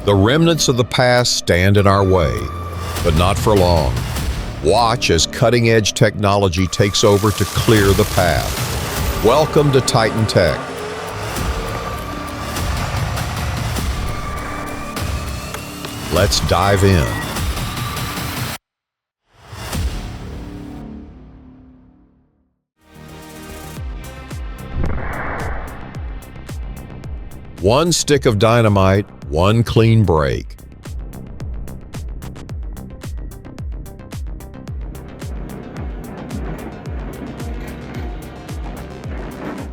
The remnants of the past stand in our way, but not for long. Watch as cutting-edge technology takes over to clear the path. Welcome to Titan Tech. Let's dive in. One stick of dynamite, one clean break.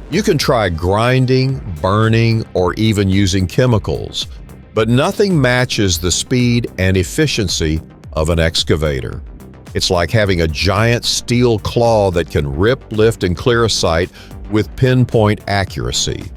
You can try grinding, burning, or even using chemicals, but nothing matches the speed and efficiency of an excavator. It's like having a giant steel claw that can rip, lift, and clear a site with pinpoint accuracy.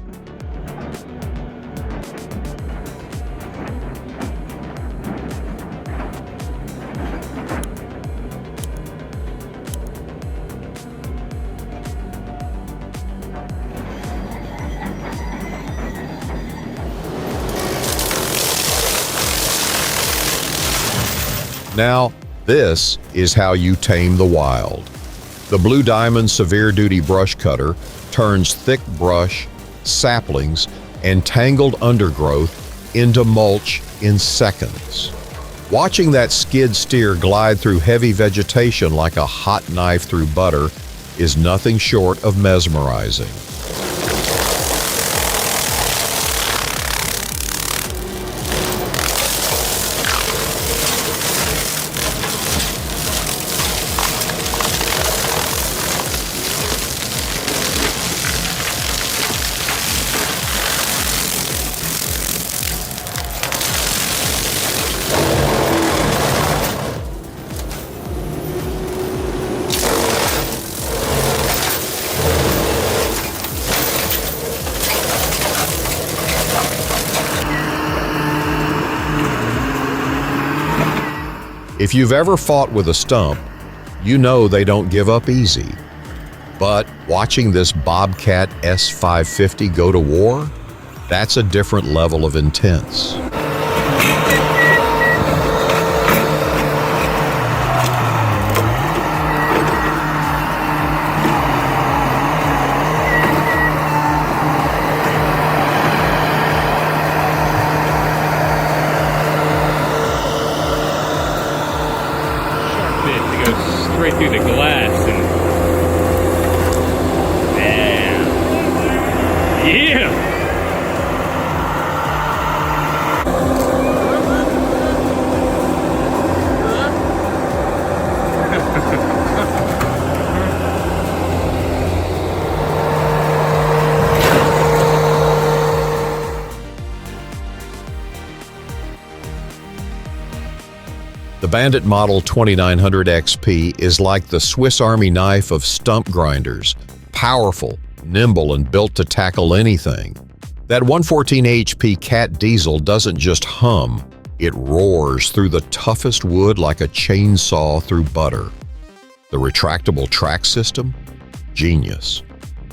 Now, this is how you tame the wild. The Blue Diamond Severe Duty Brush Cutter turns thick brush, saplings, and tangled undergrowth into mulch in seconds. Watching that skid steer glide through heavy vegetation like a hot knife through butter is nothing short of mesmerizing. If you've ever fought with a stump, you know they don't give up easy. But watching this Bobcat S550 go to war, that's a different level of intense. Straight through the glass and man, yeah. The Bandit Model 2900 XP is like the Swiss Army knife of stump grinders, powerful, nimble, and built to tackle anything. That 114 HP Cat diesel doesn't just hum, it roars through the toughest wood like a chainsaw through butter. The retractable track system? Genius.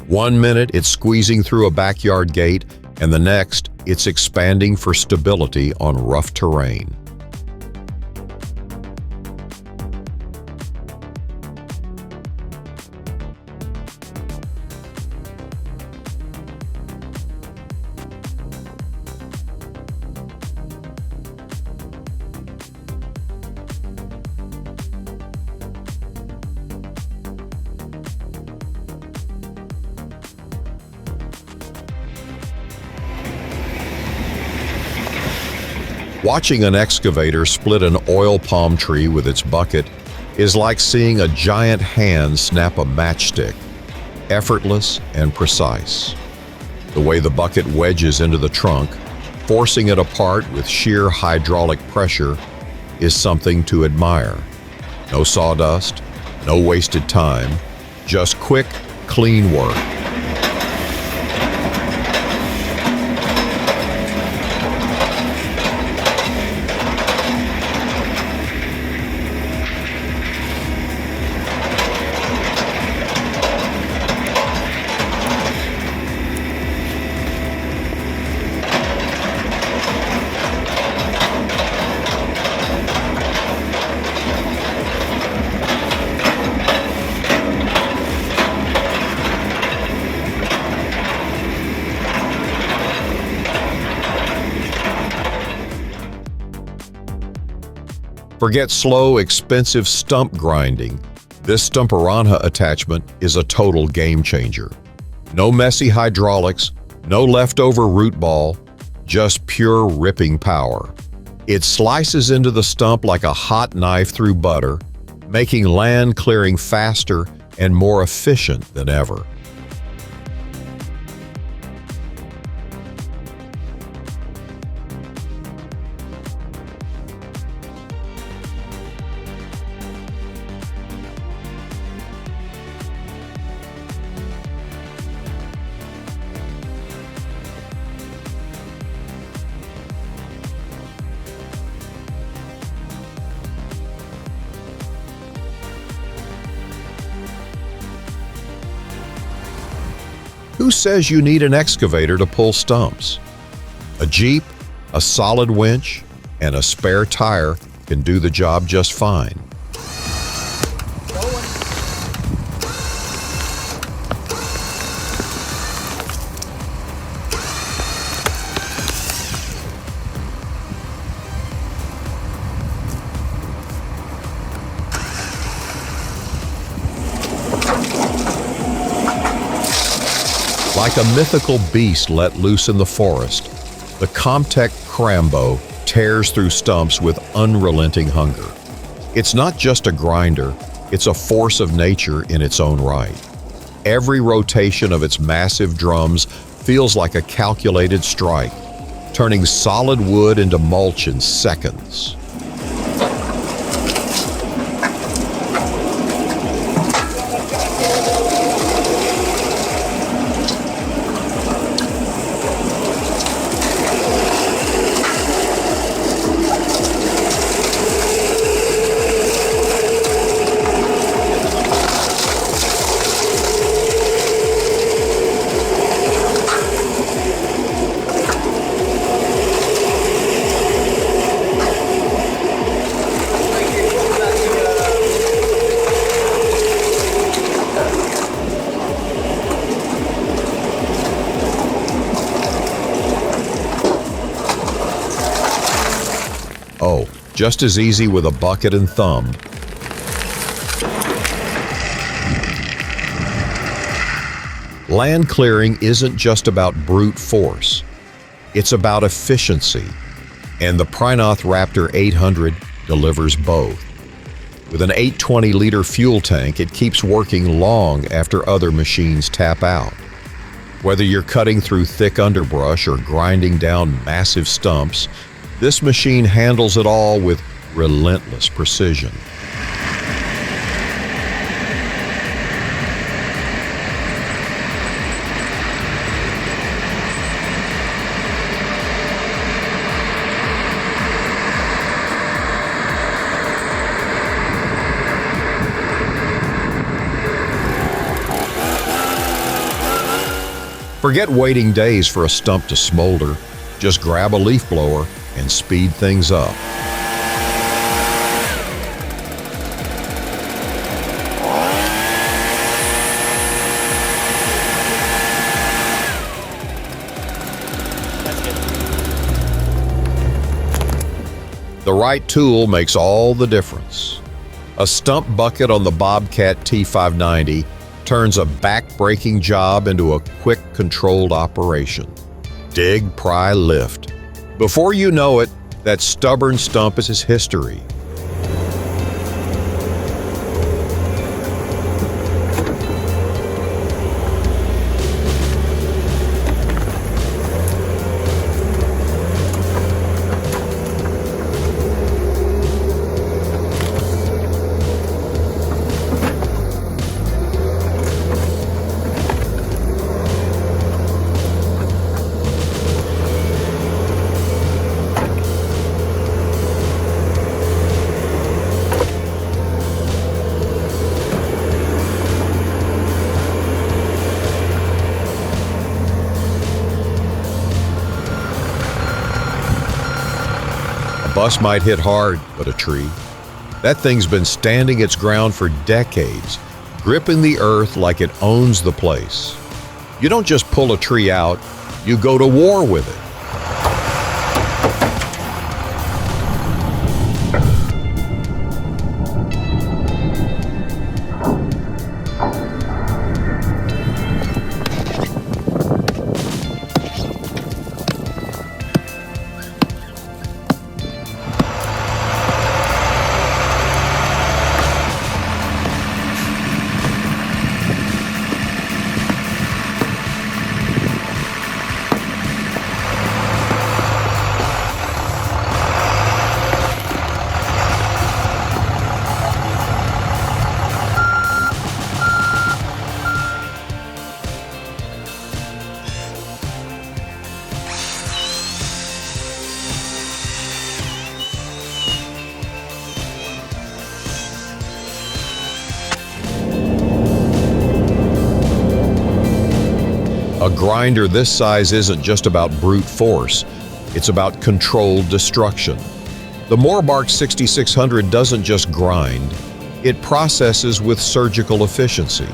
1 minute it's squeezing through a backyard gate, and the next it's expanding for stability on rough terrain. Watching an excavator split an oil palm tree with its bucket is like seeing a giant hand snap a matchstick, effortless and precise. The way the bucket wedges into the trunk, forcing it apart with sheer hydraulic pressure, is something to admire. No sawdust, no wasted time, just quick, clean work. Forget slow, expensive stump grinding. This Stumparana attachment is a total game changer. No messy hydraulics, no leftover root ball, just pure ripping power. It slices into the stump like a hot knife through butter, making land clearing faster and more efficient than ever. Who says you need an excavator to pull stumps? A Jeep, a solid winch, and a spare tire can do the job just fine. Like a mythical beast let loose in the forest, the Comtech Crambo tears through stumps with unrelenting hunger. It's not just a grinder, it's a force of nature in its own right. Every rotation of its massive drums feels like a calculated strike, turning solid wood into mulch in seconds. Oh, just as easy with a bucket and thumb. Land clearing isn't just about brute force. It's about efficiency. And the Prinoth Raptor 800 delivers both. With an 820-liter fuel tank, it keeps working long after other machines tap out. Whether you're cutting through thick underbrush or grinding down massive stumps, this machine handles it all with relentless precision. Forget waiting days for a stump to smolder. Just grab a leaf blower and speed things up. The right tool makes all the difference. A stump bucket on the Bobcat T590 turns a back-breaking job into a quick, controlled operation. Dig, pry, lift. Before you know it, that stubborn stump is history. Bus might hit hard, but a tree? That thing's been standing its ground for decades, gripping the earth like it owns the place. You don't just pull a tree out, you go to war with it. grinder this size isn't just about brute force, it's about controlled destruction. The Morbark 6600 doesn't just grind, it processes with surgical efficiency.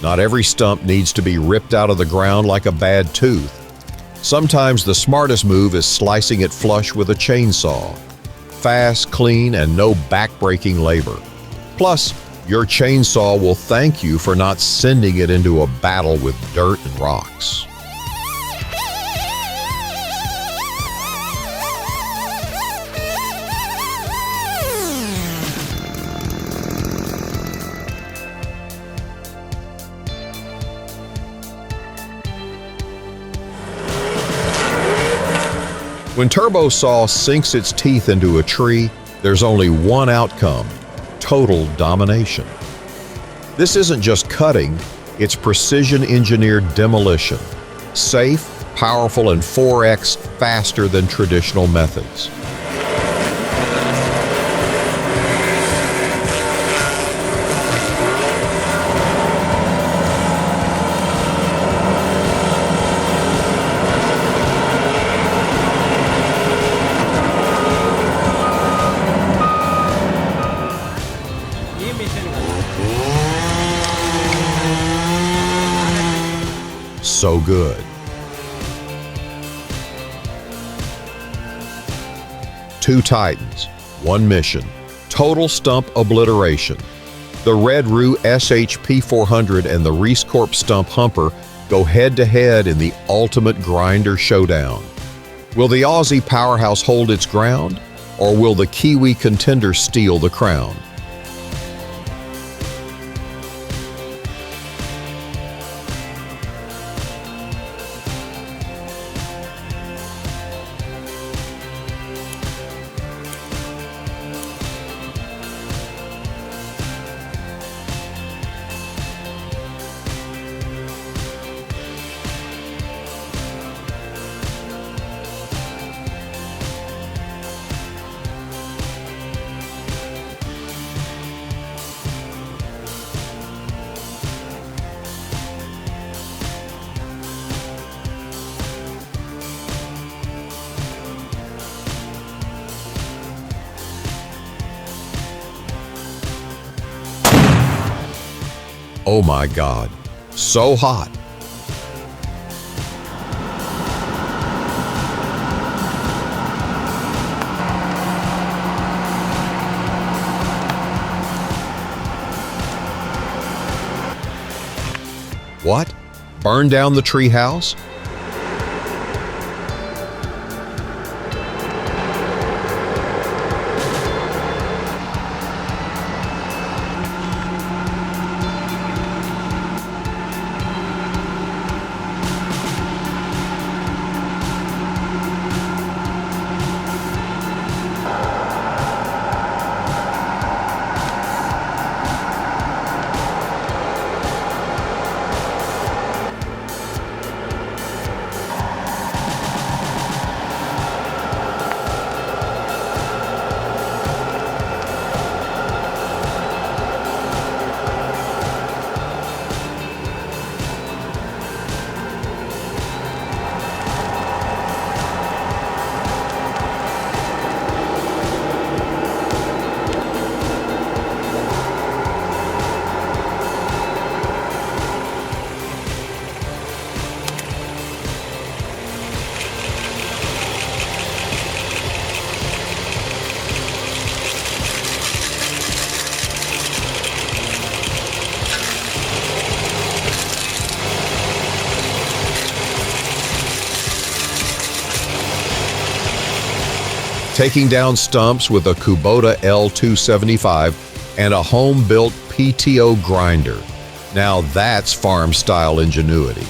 Not every stump needs to be ripped out of the ground like a bad tooth. Sometimes the smartest move is slicing it flush with a chainsaw. Fast, clean, and no back-breaking labor. Plus, your chainsaw will thank you for not sending it into a battle with dirt and rocks. When Turbo Saw sinks its teeth into a tree, there's only one outcome: total domination. This isn't just cutting, it's precision-engineered demolition. Safe, powerful, and 4x faster than traditional methods. So good. Two Titans, one mission, total stump obliteration. The Red Roo SHP 400 and the Reese Corp Stump Humper go head-to-head in the ultimate grinder showdown. Will the Aussie powerhouse hold its ground, or will the Kiwi contender steal the crown? Oh my God, so hot. What? Burn down the tree house? taking down stumps with a Kubota L275 and a home-built PTO grinder. Now that's farm-style ingenuity.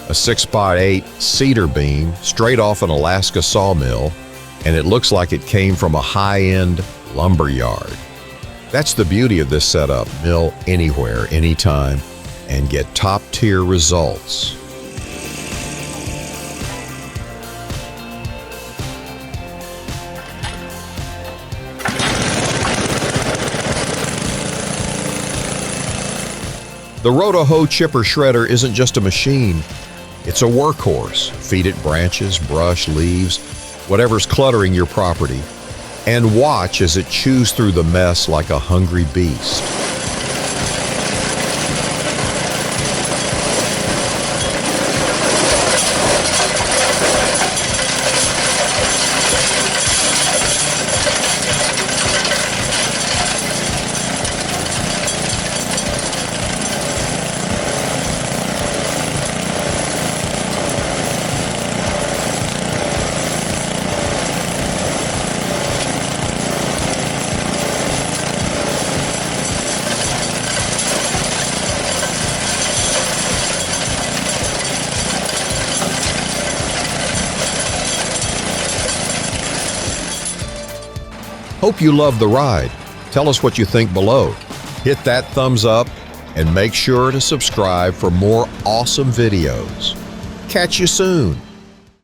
A 6x8 cedar beam straight off an Alaska sawmill, and it looks like it came from a high-end lumber yard. That's the beauty of this setup: mill anywhere, anytime, and get top-tier results. The Roto-Hoe chipper shredder isn't just a machine. It's a workhorse. Feed it branches, brush, leaves, whatever's cluttering your property, and watch as it chews through the mess like a hungry beast. Hope you love the ride. Tell us what you think below. Hit that thumbs up and make sure to subscribe for more awesome videos. Catch you soon.